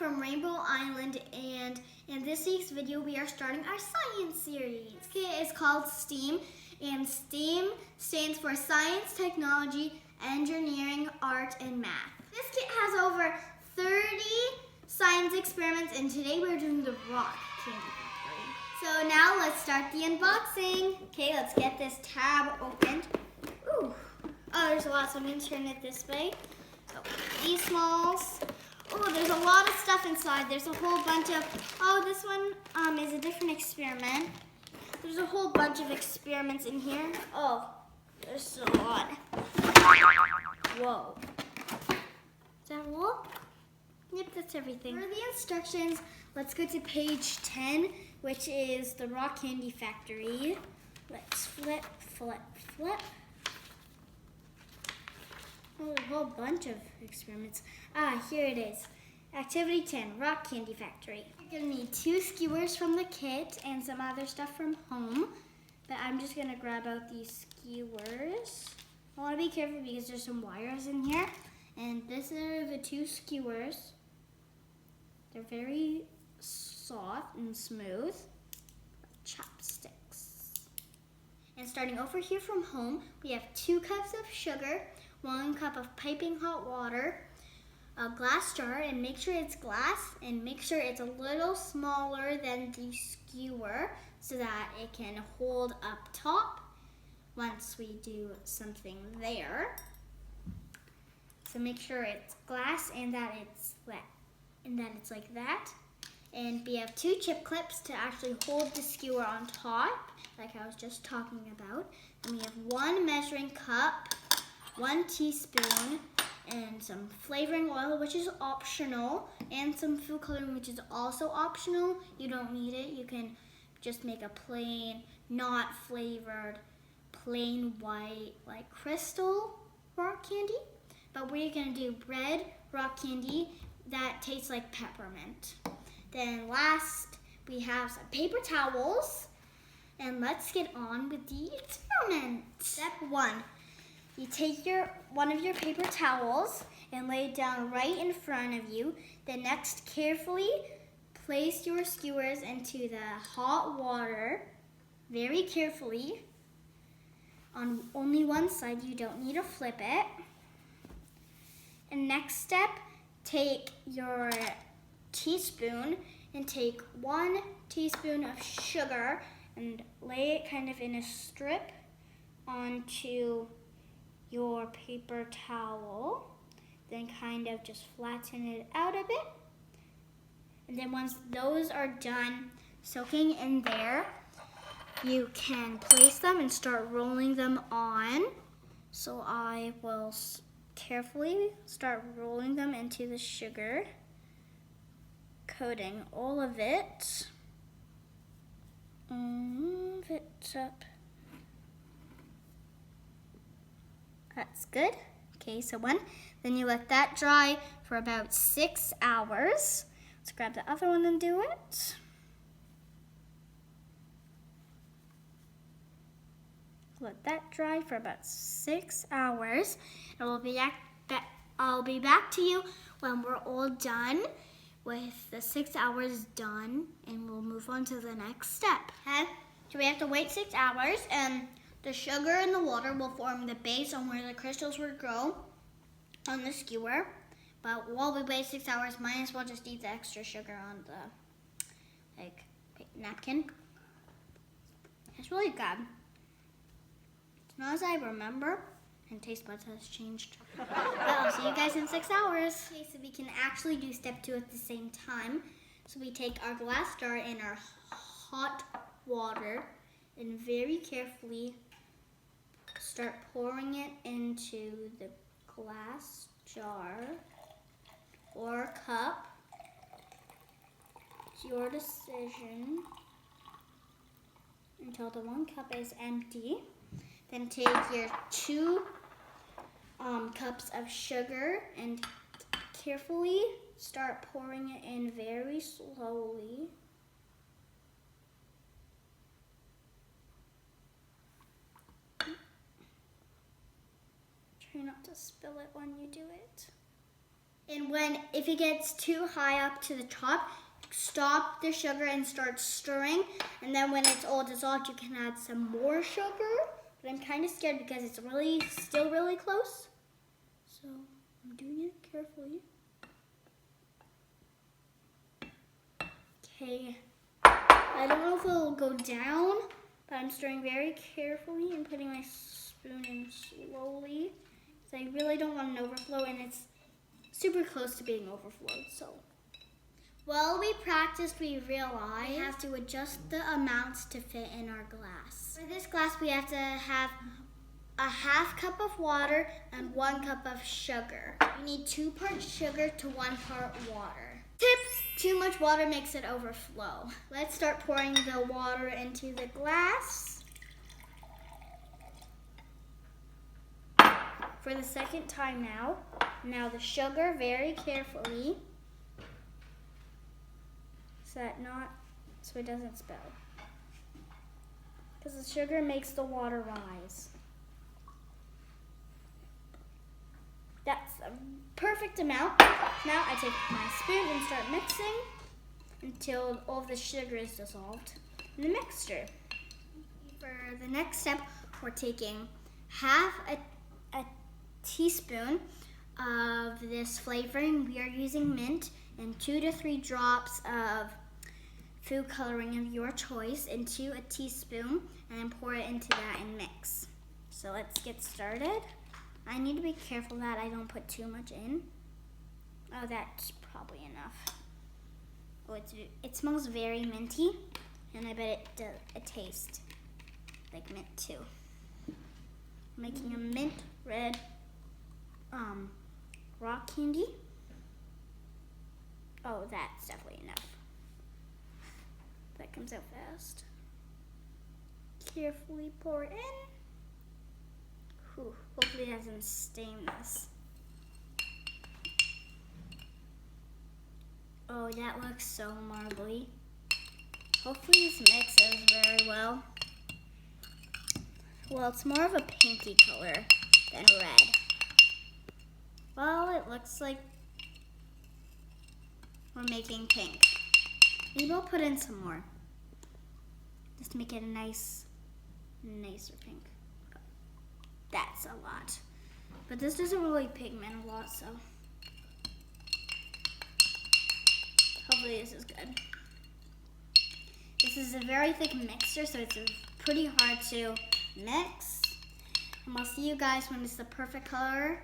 from Rainbow Island, and in this week's video we are starting our science series. This kit is called STEAM, and STEAM stands for Science, Technology, Engineering, Art, and Math. This kit has over 30 science experiments, and today we're doing the rock candy factory. So now let's start the unboxing. Okay, let's get this tab opened. Ooh. Oh, there's a lot, so I'm going to turn it this way. So these smalls. Oh, there's a lot of stuff inside. There's a whole bunch of, oh, this one is a different experiment. There's a whole bunch of experiments in here. Oh, there's a lot. Whoa. Is that all? Yep, that's everything. For the instructions, let's go to page 10, which is the rock candy factory. Let's flip, flip, flip. Oh, a whole bunch of experiments. Here it is. Activity 10, Rock Candy Factory. You're gonna need 2 skewers from the kit and some other stuff from home. But I'm just gonna grab out these skewers. I wanna be careful because there's some wires in here. And these are the 2 skewers. They're very soft and smooth. Chopsticks. And starting over here from home, we have 2 cups of sugar, 1 cup of piping hot water, a glass jar, and make sure it's glass, and make sure it's a little smaller than the skewer so that it can hold up top once we do something there. So make sure it's glass and that it's wet, and that it's like that. And we have 2 chip clips to actually hold the skewer on top, like I was just talking about. And we have 1 measuring cup, 1 teaspoon, and some flavoring oil, which is optional, and some food coloring, which is also optional. You don't need it. You can just make a plain, not flavored, plain white, like crystal rock candy. But we're gonna do red rock candy that tastes like peppermint. Then last, we have some paper towels, and let's get on with the experiment. Step 1. You take one of your paper towels and lay it down right in front of you. Then next, carefully place your skewers into the hot water, very carefully, on only one side. You don't need to flip it. And next step, take your teaspoon and take 1 teaspoon of sugar and lay it kind of in a strip onto your paper towel, then kind of just flatten it out a bit. And then once those are done soaking in there, you can place them and start rolling them on. So I will carefully start rolling them into the sugar, coating all of it. Move it up. That's good. Okay, so 1. Then you let that dry for about 6 hours. Let's grab the other one and do it. Let that dry for about 6 hours. And I'll be back to you when we're all done with the 6 hours done, and we'll move on to the next step. Okay? So we have to wait 6 hours, and the sugar and the water will form the base on where the crystals will grow on the skewer. But while we wait 6 hours, might as well just eat the extra sugar on the napkin. It's really good. It's not as I remember, and taste buds has changed. But I'll see you guys in 6 hours. Okay, so we can actually do step 2 at the same time. So we take our glass jar and our hot water and very carefully start pouring it into the glass jar or cup. It's your decision until the 1 cup is empty. Then take your 2 cups of sugar and carefully start pouring it in very slowly. Try not to spill it when you do it. And if it gets too high up to the top, stop the sugar and start stirring. And then when it's all dissolved, you can add some more sugar. But I'm kind of scared because it's still really close. So I'm doing it carefully. Okay. I don't know if it'll go down, but I'm stirring very carefully and putting my spoon in slowly. Because I really don't want an overflow, and it's super close to being overflowed, so. While we practiced, we realized we have to adjust the amounts to fit in our glass. For this glass, we have to have a half cup of water and 1 cup of sugar. You need 2 parts sugar to 1 part water. Tips: too much water makes it overflow. Let's start pouring the water into the glass. For the second time now. Now the sugar very carefully. So it doesn't spill. Because the sugar makes the water rise. That's a perfect amount. Now I take my spoon and start mixing until all of the sugar is dissolved in the mixture. For the next step, we're taking half a teaspoon of this flavoring. We are using mint and 2 to 3 drops of food coloring of your choice into a teaspoon, and then pour it into that and mix. So let's get started. I need to be careful that I don't put too much in. Oh, that's probably enough. Oh, it smells very minty, and I bet it tastes like mint too. I'm making a mint red rock candy. Oh, that's definitely enough. That comes out fast. Carefully pour in. Whew, hopefully it doesn't stain this. Oh, that looks so marbly. Hopefully this mixes very well. Well, it's more of a pinky color than red. Well, it looks like we're making pink. Maybe I'll put in some more, just to make it a nicer pink. That's a lot. But this doesn't really pigment a lot, so hopefully this is good. This is a very thick mixture, so it's pretty hard to mix. And I'll see you guys when it's the perfect color.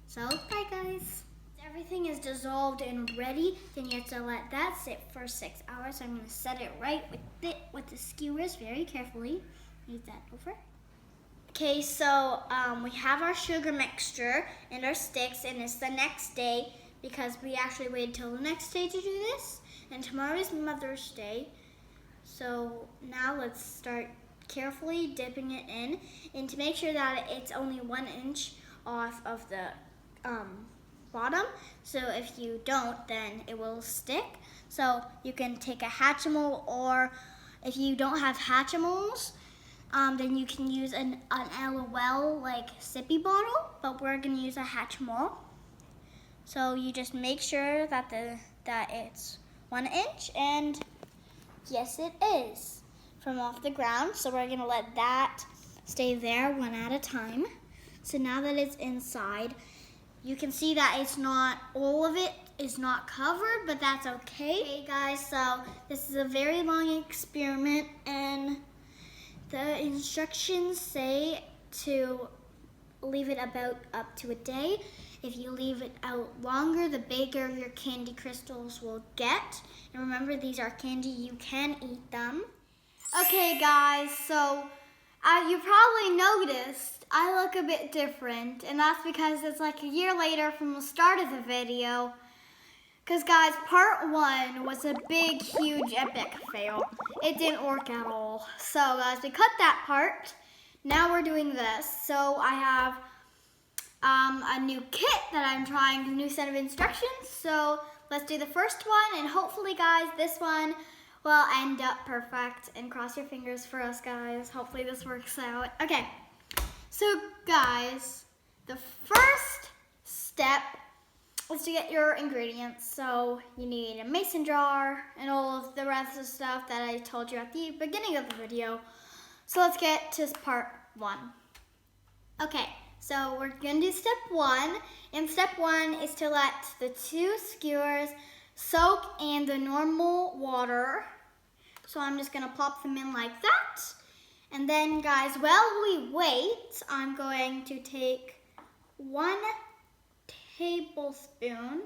So, bye guys. Everything is dissolved and ready, then you have to let that sit for 6 hours. So I'm going to set it right with the skewers very carefully. Move that over. Okay, so we have our sugar mixture and our sticks, and it's the next day because we actually waited till the next day to do this. And tomorrow is Mother's Day. So now let's start carefully dipping it in, and to make sure that it's only 1 inch off of the bottom. So if you don't, then it will stick. So you can take a Hatchimal, or if you don't have Hatchimals, then you can use an LOL like sippy bottle, but we're gonna use a Hatchimal. So you just make sure that it's 1 inch, and yes, it is from off the ground. So we're gonna let that stay there one at a time. So now that it's inside, you can see that it's not, all of it is not covered, but that's okay. Hey guys, so this is a very long experiment, and the instructions say to leave it about up to a day. If you leave it out longer, the bigger your candy crystals will get. And remember, these are candy, you can eat them. Okay guys, so you probably noticed I look a bit different, and that's because it's like a year later from the start of the video. Because guys, part 1 was a big, huge, epic fail. It didn't work at all. So guys, we cut that part. Now we're doing this. So I have a new kit that I'm trying, a new set of instructions. So let's do the first one, and hopefully guys, this one will end up perfect. And cross your fingers for us guys. Hopefully this works out. Okay, so guys, the first step is to get your ingredients. So you need a mason jar and all of the rest of the stuff that I told you at the beginning of the video. So let's get to part 1. Okay, so we're gonna do step 1. And step 1 is to let the 2 skewers soak in the normal water. So I'm just gonna plop them in like that. And then guys, while we wait, I'm going to take 1 tablespoon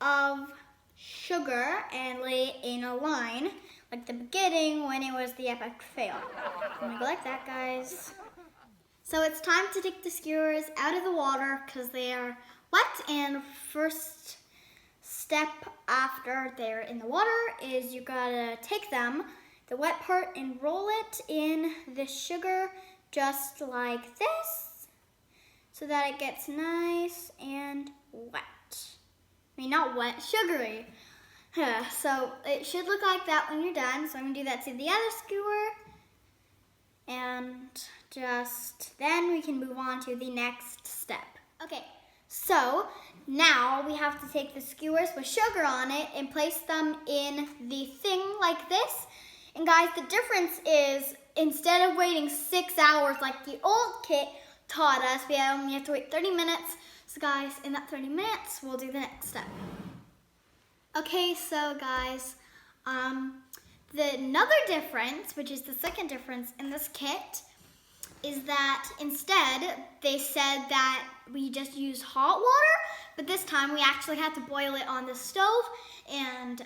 of sugar and lay it in a line like the beginning when it was the epic fail. I'm gonna go like that, guys. So it's time to take the skewers out of the water because they are wet, and first step after they're in the water is you gotta take them, the wet part, and roll it in the sugar just like this so that it gets nice and wet. I mean, not wet, sugary. So it should look like that when you're done. So I'm gonna do that to the other skewer. And just then we can move on to the next step. Okay, so now we have to take the skewers with sugar on it and place them in the thing like this. And guys, the difference is instead of waiting 6 hours like the old kit taught us, we only have to wait 30 minutes. So guys, in that 30 minutes, we'll do the next step. Okay, so guys, another difference, which is the second difference in this kit, is that instead they said that we just use hot water, but this time we actually have to boil it on the stove, and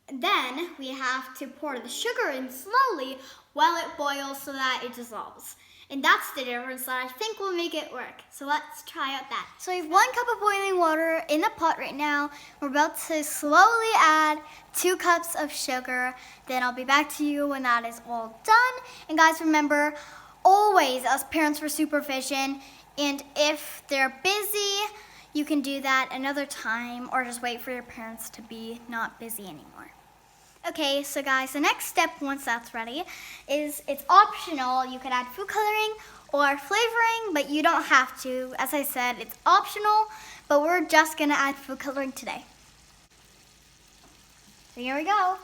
then we have to pour the sugar in slowly while it boils so that it dissolves. And that's the difference that I think will make it work. So let's try out that. So we have 1 cup of boiling water in the pot right now. We're about to slowly add 2 cups of sugar. Then I'll be back to you when that is all done. And guys, remember, always us parents for supervision. And if they're busy, you can do that another time or just wait for your parents to be not busy anymore. Okay, so guys, the next step, once that's ready, is it's optional. You can add food coloring or flavoring, but you don't have to. As I said, it's optional, but we're just gonna add food coloring today. So here we go.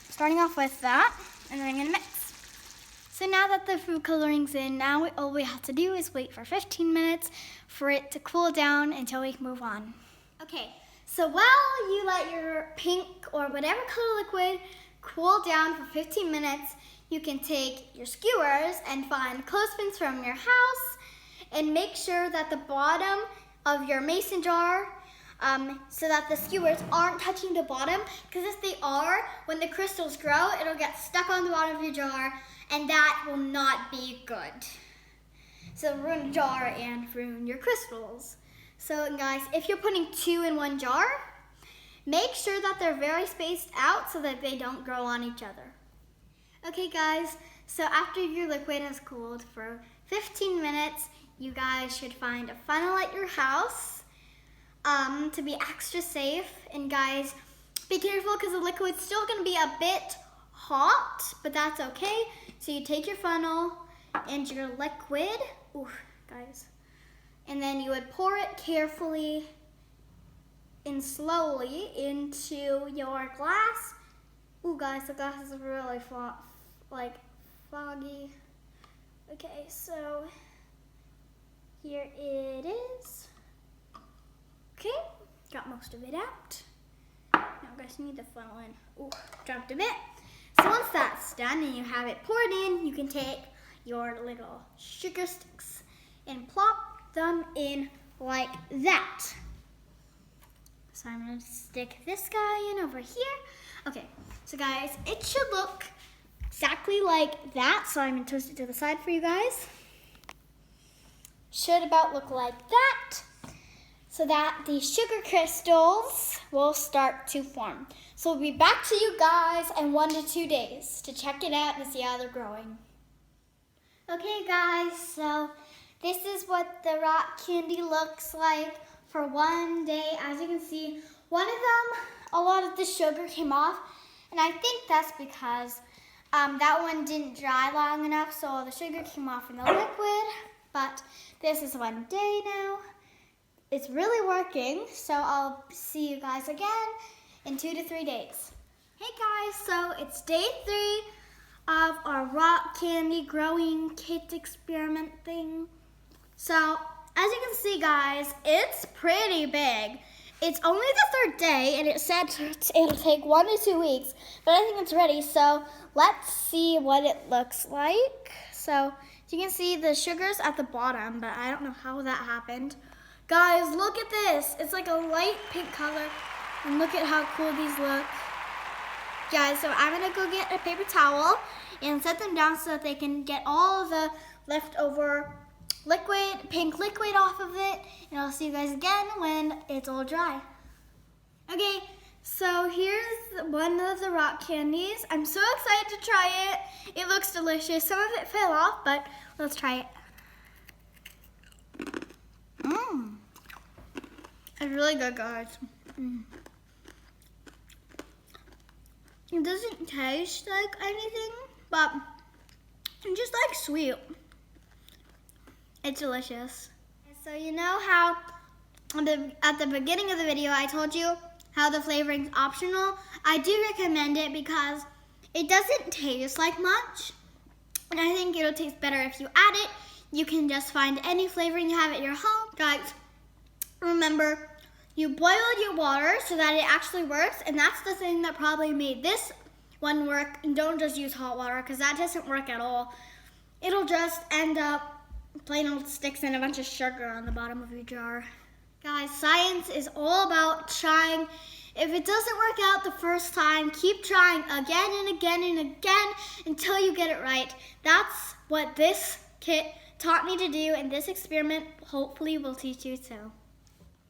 Starting off with that, and then I'm gonna mix. So now that the food coloring's in, now all we have to do is wait for 15 minutes for it to cool down until we can move on. Okay. So while you let your pink or whatever color liquid cool down for 15 minutes, you can take your skewers and find clothespins from your house and make sure that the bottom of your mason jar, so that the skewers aren't touching the bottom, because if they are, when the crystals grow, it'll get stuck on the bottom of your jar, and that will not be good. So ruin the jar and ruin your crystals. So guys, if you're putting 2 in 1 jar, make sure that they're very spaced out so that they don't grow on each other. Okay guys, so after your liquid has cooled for 15 minutes, you guys should find a funnel at your house to be extra safe. And guys, be careful because the liquid's still gonna be a bit hot, but that's okay. So you take your funnel and your liquid, guys, and then you would pour it carefully and slowly into your glass. Guys, the glass is really foggy. Okay, so here it is. Okay, got most of it out. Now guys, you need the funnel in. Dropped a bit. So once that's done and you have it poured in, you can take your little sugar sticks and plop them in like that. So I'm gonna stick this guy in over here. Okay, so guys, it should look exactly like that. So I'm gonna twist it to the side for you guys. Should about look like that, so that the sugar crystals will start to form. So we'll be back to you guys in 1 to 2 days to check it out and see how they're growing. Okay guys, so this is what the rock candy looks like for 1 day. As you can see, one of them, a lot of the sugar came off, and I think that's because that one didn't dry long enough, so all the sugar came off in the liquid. But this is one day now. It's really working, so I'll see you guys again in 2 to 3 days. Hey guys, so it's day 3 of our rock candy growing kit experiment thing. So, as you can see guys, it's pretty big. It's only the 3rd day, and it said it'll take 1 to 2 weeks, but I think it's ready, so let's see what it looks like. So, you can see the sugar's at the bottom, but I don't know how that happened. Guys, look at this. It's like a light pink color, and look at how cool these look. Guys, so I'm gonna go get a paper towel and set them down so that they can get all the leftover pink liquid off of it, and I'll see you guys again when it's all dry. Okay, so here's one of the rock candies. I'm so excited to try it. It looks delicious. Some of it fell off, but let's try it. It's really good, guys. It doesn't taste like anything, but it's just like sweet. It's delicious. So you know how at the beginning of the video I told you how the flavoring's optional? I do recommend it because it doesn't taste like much, and I think it'll taste better if you add it. You can just find any flavoring you have at your home. Guys, remember, you boiled your water so that it actually works, and that's the thing that probably made this one work. And don't just use hot water, because that doesn't work at all. It'll just end up plain old sticks and a bunch of sugar on the bottom of your jar. Guys, science is all about trying. If it doesn't work out the first time, keep trying again and again and again until you get it right. That's what this kit taught me to do, and this experiment hopefully will teach you too.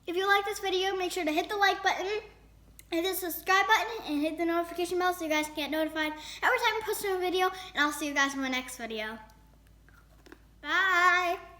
If you like this video, make sure to hit the like button, hit the subscribe button, and hit the notification bell so you guys can get notified every time I post a new video, and I'll see you guys in my next video. Bye!